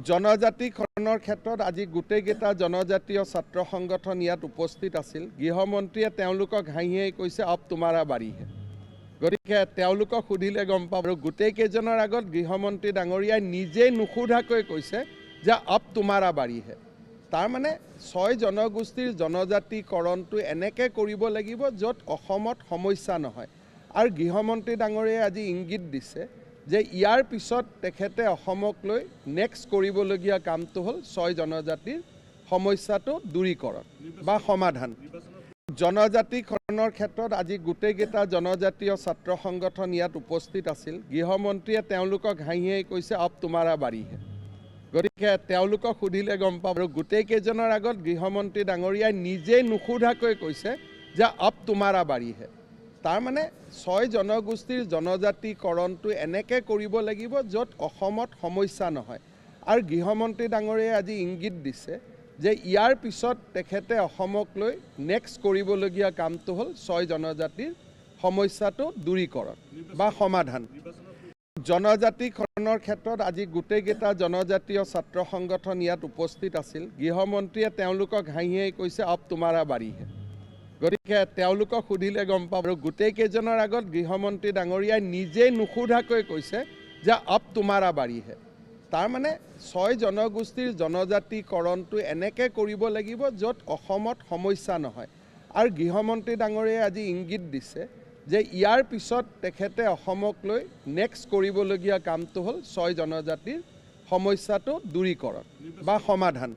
জনজাতিকৰণৰ ক্ষেত্ৰত আজি গোটেইকেইটা জনজাতীয় ছাত্ৰ সংগঠন ইয়াত উপস্থিত আছিল। গৃহমন্ত্ৰীয়ে তেওঁলোকক হাঁহিয়ে কৈছে অব তোমাৰা বাৰী হে। গতিকে তেওঁলোকক সুধিলে গম পাব। আৰু গোটেইকেইজনৰ আগত গৃহমন্ত্ৰী ডাঙৰীয়াই নিজেই নুসুধাকৈ কৈছে যে অব তোমাৰা বাৰী হে। তাৰমানে ৬ জনগোষ্ঠীৰ জনজাতিকৰণটো এনেকৈ কৰিব লাগিব য'ত অসমত সমস্যা নহয়। আৰু গৃহমন্ত্ৰী ডাঙৰীয়াই আজি ইংগিত দিছে যে ইয়াৰ পিছত তেখেতে অসমক লৈ নেক্সট কৰিবলগীয়া কামটো হ'ল ৬ জনজাতিৰ সমস্যাটো দূৰীকৰণ বা সমাধান। জনজাতিকৰণৰ ক্ষেত্ৰত আজি গোটেইকেইটা জনজাতীয় ছাত্ৰ সংগঠন ইয়াত উপস্থিত আছিল। গৃহমন্ত্ৰীয়ে তেওঁলোকক হাঁহিয়ে কৈছে অব তোমাৰা বাৰী হে। গতিকে তেওঁলোকক সুধিলে গম পাব। আৰু গোটেইকেইজনৰ আগত গৃহমন্ত্ৰী ডাঙৰীয়াই নিজেই নুসুধাকৈ কৈছে যে অব তোমাৰা বাৰী হে। তাৰমানে ৬ জনগোষ্ঠীৰ জনজাতিকৰণটো এনেকৈ কৰিব লাগিব য'ত অসমত সমস্যা নহয়। আৰু গৃহমন্ত্ৰী ডাঙৰীয়াই আজি ইংগিত দিছে যে ইয়াৰ পিছত তেখেতে অসমক লৈ নেক্সট কৰিবলগীয়া কামটো হ'ল ৬ জনজাতিৰ সমস্যাটো দূৰীকৰণ বা সমাধান। জনজাতিকৰণৰ ক্ষেত্ৰত আজি গোটেইকেইটা জনজাতীয় ছাত্ৰ সংগঠন ইয়াত উপস্থিত আছিল। গৃহমন্ত্ৰীয়ে তেওঁলোকক হাঁহিয়ে কৈছে অব তোমাৰা বাৰী হে। গতিকে তেওঁলোকক সুধিলে গম পাব। আৰু গোটেইকেইজনৰ আগত গৃহমন্ত্ৰী ডাঙৰীয়াই নিজেই নুসুধাকৈ কৈছে যে অব তোমাৰা বাৰী হে। তাৰমানে ৬ জনগোষ্ঠীৰ জনজাতিকৰণটো এনেকৈ কৰিব লাগিব য'ত অসমত সমস্যা নহয়। আৰু গৃহমন্ত্ৰী ডাঙৰীয়াই আজি ইংগিত দিছে যে ইয়াৰ পিছত তেখেতে অসমক লৈ নেক্সট কৰিবলগীয়া কামটো হ'ল ৬ জনজাতিৰ সমস্যাটো দূৰীকৰণ বা সমাধান।